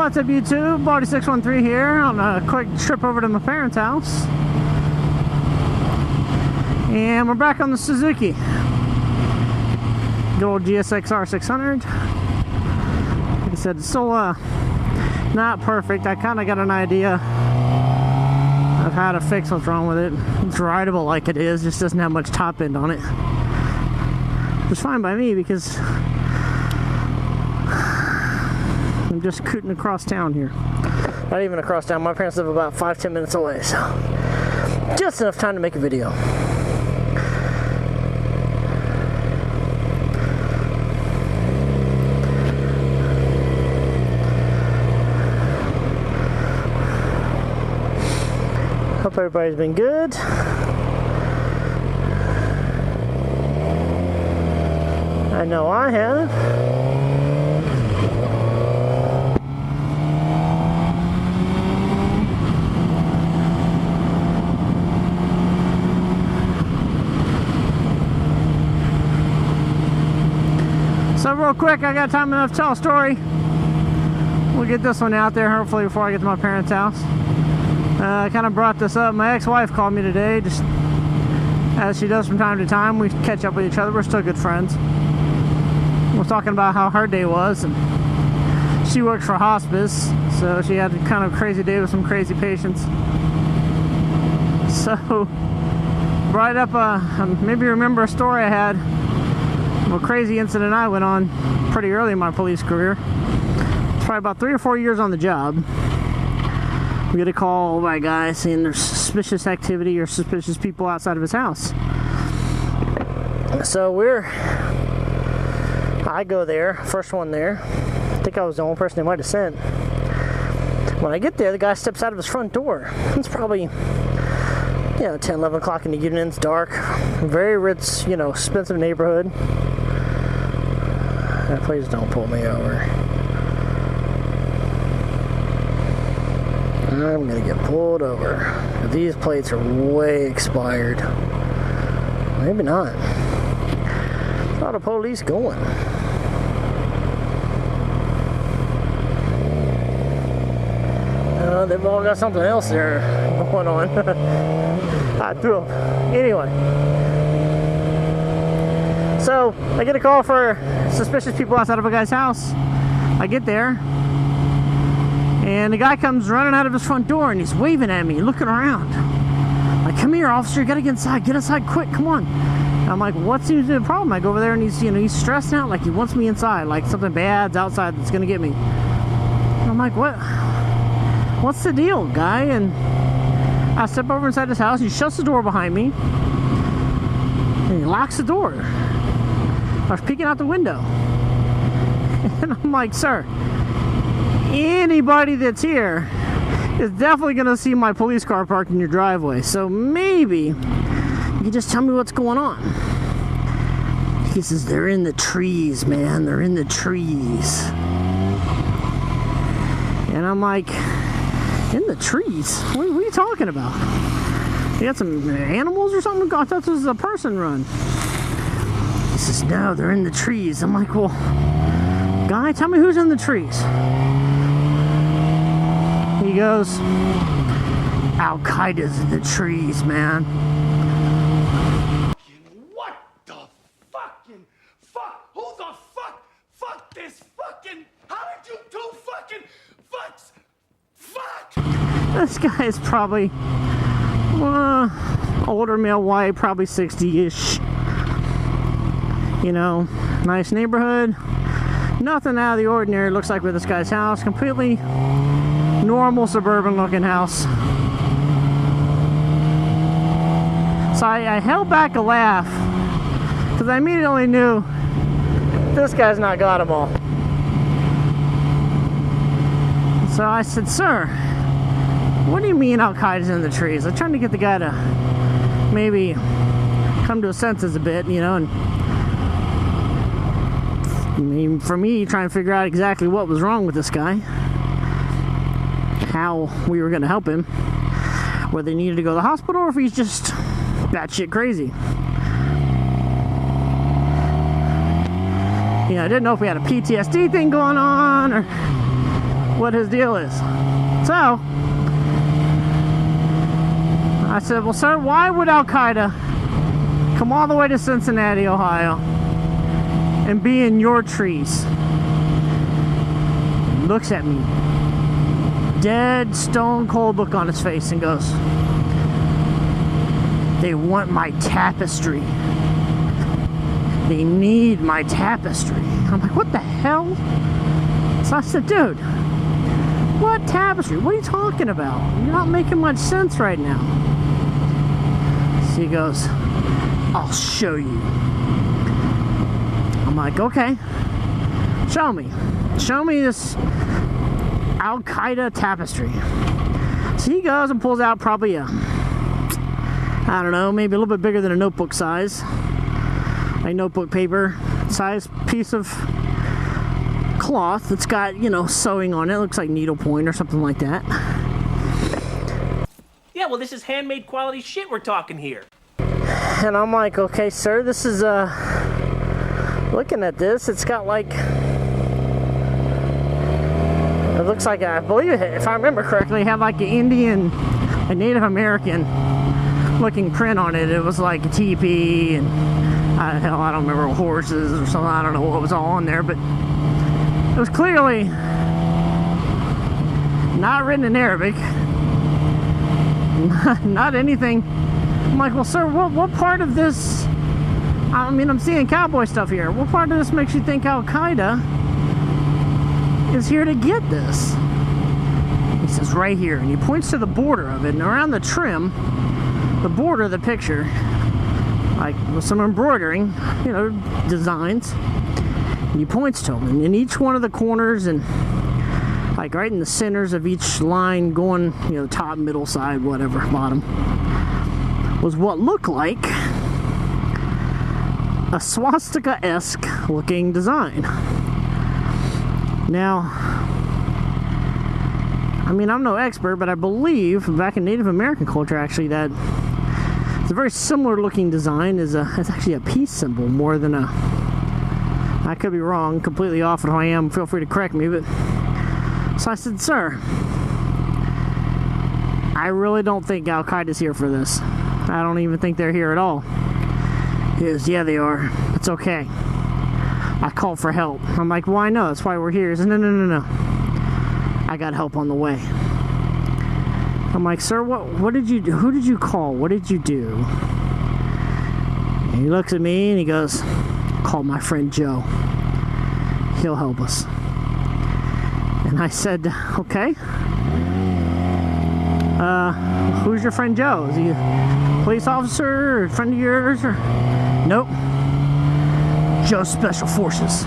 What's up YouTube? Baldy613 here on a quick trip over to my parents' house. And we're back on the Suzuki. Good old GSX-R 600. Like I said, it's still not perfect. I kind of got an idea of how to fix what's wrong with it. It's rideable like it is, just doesn't have much top end on it. It's fine by me because I'm just cooting across town here. Not even across town. My parents live about 5-10 minutes away, so just enough time to make a video. Hope everybody's been good. I know I have. So real quick, I got time enough to tell a story. We'll get this one out there hopefully before I get to my parents' house. I kind of brought this up. My ex-wife called me today, just as she does from time to time. We catch up with each other. We're still good friends. We're talking about how her day was, and she works for hospice, so she had a kind of crazy day with some crazy patients. So brought up maybe you remember a story I had, a crazy incident I went on pretty early in my police career. It's probably about 3 or 4 years on the job. We get a call by a guy saying there's suspicious activity or suspicious people outside of his house. So I go there, first one there. I think I was the only person they might have sent. When I get there, the guy steps out of his front door. It's probably, 10, 11 o'clock in the evening. It's dark. Very rich, expensive neighborhood. Please don't pull me over. I'm gonna get pulled over. These plates are way expired. Maybe not. A lot of police going. They've all got something else there going on. I threw them. Anyway. So, I get a call for suspicious people outside of a guy's house. I get there. And the guy comes running out of his front door and he's waving at me, looking around. Like, come here, officer, you gotta get inside quick, come on. And I'm like, what seems to be the problem? I go over there and he's stressed out, like he wants me inside, like something bad's outside that's gonna get me. And I'm like, what's the deal, guy? And I step over inside his house, he shuts the door behind me, and he locks the door. I was peeking out the window. And I'm like, sir, anybody that's here is definitely going to see my police car parked in your driveway. So maybe you can just tell me what's going on. He says, they're in the trees, man. They're in the trees. And I'm like, in the trees? What are you talking about? You got some animals or something? I thought this was a person run. He says, no, they're in the trees. I'm like, well, guy, tell me who's in the trees. He goes, Al-Qaeda's in the trees, man. What the fucking fuck? Who the fuck? Fuck this fucking. How did you do fucking fucks? Fuck! This guy is probably older male, white, probably 60-ish. Nice neighborhood. Nothing out of the ordinary looks like with this guy's house. Completely normal suburban looking house. So I held back a laugh because I immediately knew this guy's not got them all. So I said, sir, what do you mean Al-Qaeda's in the trees? I'm trying to get the guy to maybe come to his senses a bit, and for me, trying to figure out exactly what was wrong with this guy, how we were going to help him, whether he needed to go to the hospital or if he's just batshit crazy. I didn't know if we had a PTSD thing going on or what his deal is. So I said, well, sir, why would Al-Qaeda come all the way to Cincinnati, Ohio, and be in your trees? He looks at me, dead stone cold look on his face, and goes, they want my tapestry. They need my tapestry. I'm like, what the hell? So I said, dude, what tapestry? What are you talking about? You're not making much sense right now. So he goes, I'll show you. I'm like, okay, show me. Show me this Al-Qaeda tapestry. So he goes and pulls out probably a, I don't know, maybe a little bit bigger than a notebook size, a notebook paper size piece of cloth that's got, you know, sewing on it. It looks like needlepoint or something like that. Yeah, well, this is handmade quality shit we're talking here. And I'm like, okay, sir, this is, looking at this, it's got like, it looks like, I believe, if I remember correctly, it had like an Indian, a Native American looking print on it. It was like a teepee and, hell, I don't remember, horses or something. I don't know what was all on there, but it was clearly not written in Arabic. Not anything. I'm like, well, sir, what part of this, I mean, I'm seeing cowboy stuff here. What part of this makes you think Al-Qaeda is here to get this? He says, right here. And he points to the border of it. And around the trim, the border of the picture, like with some embroidering, you know, designs. And he points to them. And in each one of the corners and like right in the centers of each line going, you know, top, middle, side, whatever, bottom, was what looked like a swastika-esque looking design. Now, I mean, I'm no expert, but I believe back in Native American culture, actually, that it's a very similar looking design. It's actually a peace symbol more than a, I could be wrong, completely off if I am, feel free to correct me, but so I said, sir, I really don't think Al-Qaeda's here for this. I don't even think they're here at all. He goes, yeah, they are. It's okay. I called for help. I'm like, well, I know. That's why we're here. He said, no. I got help on the way. I'm like, sir, what did you do? Who did you call? What did you do? And he looks at me and he goes, call my friend Joe. He'll help us. And I said, okay. Who's your friend Joe? Is he a police officer or a friend of yours? Or? Nope. Joe's Special Forces.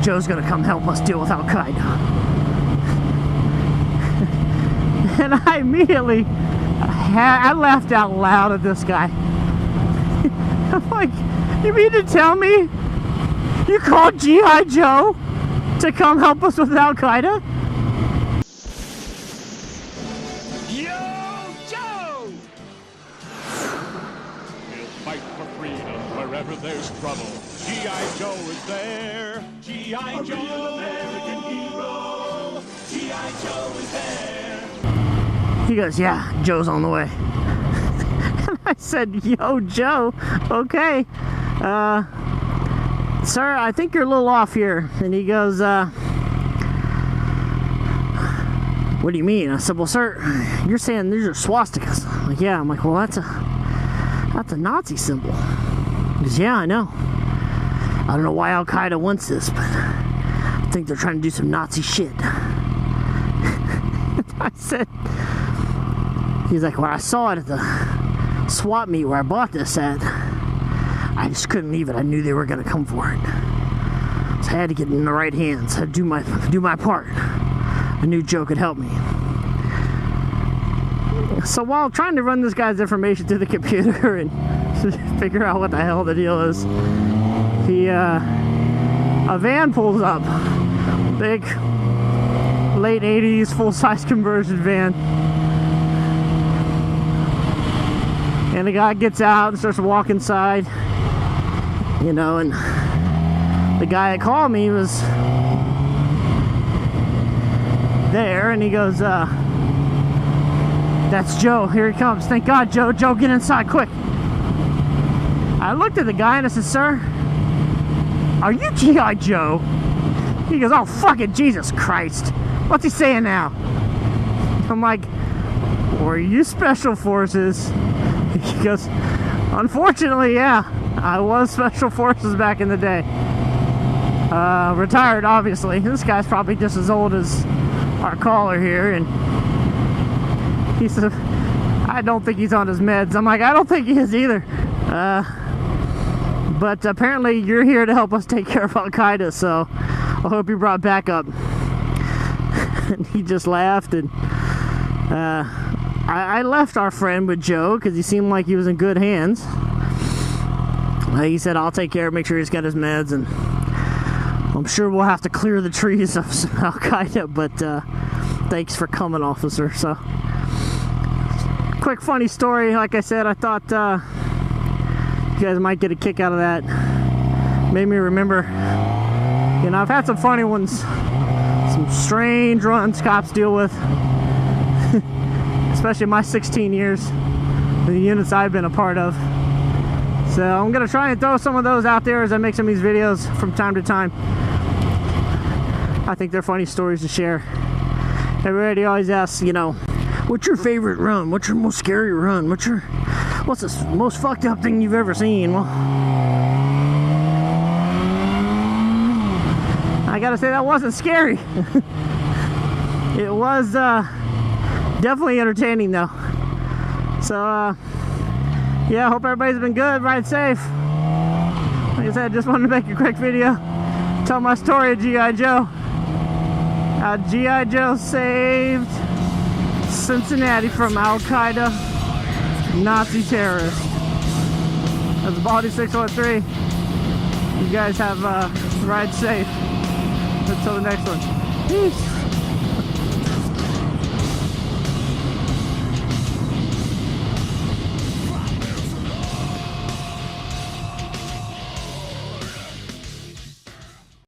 Joe's gonna come help us deal with Al-Qaeda. And I immediately, I laughed out loud at this guy. I'm like, you mean to tell me you called G.I. Joe to come help us with Al-Qaeda? Yo, Joe! We'll fight for freedom wherever there's trouble. G.I. Joe is there. G.I. Joe, real American hero. G.I. Joe is there. He goes, yeah, Joe's on the way. And I said, yo, Joe, okay. Sir, I think you're a little off here. And he goes, what do you mean? I said, well, sir, you're saying these are swastikas. I'm like, yeah. I'm like, well, that's a Nazi symbol. He goes, yeah, I know. I don't know why Al-Qaeda wants this, but I think they're trying to do some Nazi shit. I said, he's like, when I saw it at the swap meet where I bought this at, I just couldn't leave it. I knew they were going to come for it. So I had to get it in the right hands. I had to do my part. I knew Joe could help me. So while trying to run this guy's information through the computer and figure out what the hell the deal is, a van pulls up. Big, late 80s, full-size conversion van. And the guy gets out and starts to walk inside. You know, and the guy that called me was there, and he goes, that's Joe, here he comes. Thank God, Joe. Joe, get inside, quick. I looked at the guy and I said, sir, are you G.I. Joe? He goes, oh, fucking Jesus Christ. What's he saying now? I'm like, were you Special Forces? He goes, unfortunately, yeah, I was Special Forces back in the day. Retired, obviously. This guy's probably just as old as our caller here, and he said, I don't think he's on his meds. I'm like, I don't think he is either. But apparently you're here to help us take care of Al-Qaeda, so I hope you brought backup. And he just laughed, and I left our friend with Joe because he seemed like he was in good hands. He said, I'll take care of, make sure he's got his meds, and I'm sure we'll have to clear the trees of some Al-Qaeda, but thanks for coming, officer. So, quick funny story. Like I said, I thought you guys might get a kick out of that. Made me remember, you know, I've had some funny ones, some strange runs cops deal with, especially my 16 years, the units I've been a part of. So I'm gonna try and throw some of those out there as I make some of these videos from time to time. I think they're funny stories to share. Everybody always asks, you know, what's your favorite run? What's your most scary run? What's the most fucked up thing you've ever seen? Well, I gotta say that wasn't scary. It was definitely entertaining though. So yeah, hope everybody's been good, ride safe. Like I said, just wanted to make a quick video, tell my story of G.I. Joe. How G.I. Joe saved Cincinnati from Al-Qaeda Nazi terrorists. That's Baldy 613. You guys have ride safe. Until the next one. Peace.